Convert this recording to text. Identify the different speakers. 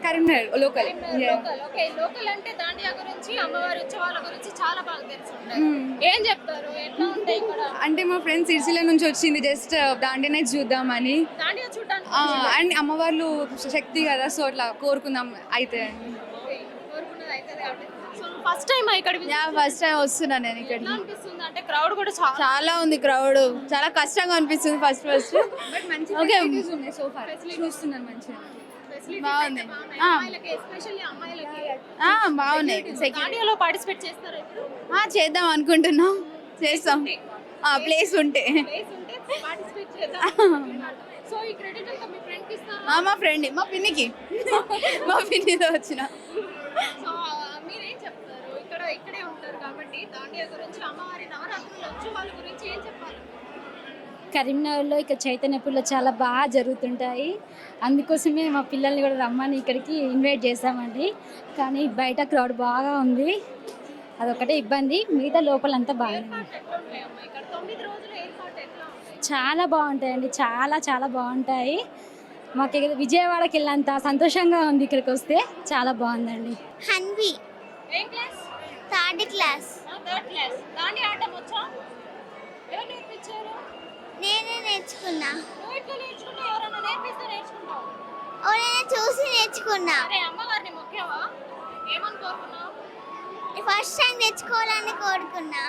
Speaker 1: Karimnagar local.
Speaker 2: Local. Okay, local అంటే దాండియా గురించి, అమ్మవారి ఉత్సవాల గురించి చాలా బాగా తెలిసి ఉంటాయి. ఏం చెప్తారు, ఎట్లా ఉంటాయి ఇక్కడ?
Speaker 1: అంటే మా ఫ్రెండ్స్ సిరిసిల్ల నుంచి వచ్చింది జస్ట్ దాండియానే చూద్దామని.
Speaker 2: దాండియా చూడడానికి
Speaker 1: అండ్ అమ్మవార్లు శక్తి కదా, సో అట్లా కోరుకుందాం అయితే.
Speaker 2: కోరుకున్నది అవుతుంది కాబట్టి. సో ఫస్ట్ టైం ఇక్కడ
Speaker 3: ఫస్ట్ టైం వస్తున్నాను నేను ఇక్కడ.
Speaker 2: ఎట్లా అనిపిస్తుంది అంటే క్రౌడ్ కూడా చాలా
Speaker 3: చాలా ఉంది క్రౌడ్, చాలా కష్టంగా అనిపిస్తుంది ఫస్ట్
Speaker 1: బట్ మంచి
Speaker 3: ఓకే.
Speaker 1: facilities ఉన్నాయి సో ఫార్. చూస్తున్నాను మంచిగా.
Speaker 3: బాగుంది.
Speaker 2: అమ్మాయిలకి, ఎస్పెషల్లీ అమ్మాయిలకి
Speaker 3: బాగున్నాయి.
Speaker 2: దాండియాలో పార్టిసిపేట్ చేస్తారా ఇప్పుడు?
Speaker 3: చేద్దాం అనుకుంటున్నాం, చేస్తాం ప్లేస్ ఉంటే.
Speaker 2: ప్లేస్ ఉంటే పార్టిసిపేట్ చేద్దాం. సో ఈ క్రెడిట్ అంతా మీ ఫ్రెండ్ కి ఇస్తారా?
Speaker 3: మా ఫ్రెండ్, మా పిన్నికి మా పిన్నితో వచ్చిన.
Speaker 2: సో మీరేం చెప్తారు? ఇక్కడే ఉంటారు కాబట్టి దాండియా గురించి, అమ్మవారి నవరాత్రుల ఉత్సవాల గురించి ఏం చెప్పాలి?
Speaker 4: కరీంనగర్లో ఇక చైతన్యపూర్లో చాలా బాగా జరుగుతుంటాయి. అందుకోసమే మా పిల్లల్ని కూడా రమ్మని ఇక్కడికి ఇన్వైట్ చేస్తామండి. కానీ బయట క్రౌడ్ బాగా ఉంది, అదొకటే ఇబ్బంది. మిగతా లోపలంతా బాగుంది.
Speaker 2: ఎట్లుంటాయమ్మా ఇక్కడ 9 రోజుల ఏర్పాటు ఎట్లా ఉంది?
Speaker 4: చాలా బాగుంటాయండి, చాలా చాలా బాగుంటాయి. మాకు ఇక్కడ విజయవాడకి వెళ్ళినంత సంతోషంగా ఉంది ఇక్కడికి వస్తే. చాలా బాగుందండి.
Speaker 5: హన్వి
Speaker 2: ఏం class?
Speaker 5: Third class.
Speaker 2: Third class. Dandiya ఆడటం వచ్చా? ఎవరు నేర్పించారు?
Speaker 5: నేనే నేర్చుకున్నా.
Speaker 2: నువ్వు ఇట్లా నేర్చుకున్నావు? ఎవరన్నా నేర్పిస్తే నేర్చుకుంటావు?
Speaker 5: ఓన్లీ చూసి నేర్చుకున్నా.
Speaker 2: అరే అమ్మవారిని మొక్కావా? ఏమని కోరుకున్నావు?
Speaker 5: ఫస్ట్ టైం నేర్చుకోవాలని కోరుకున్నా.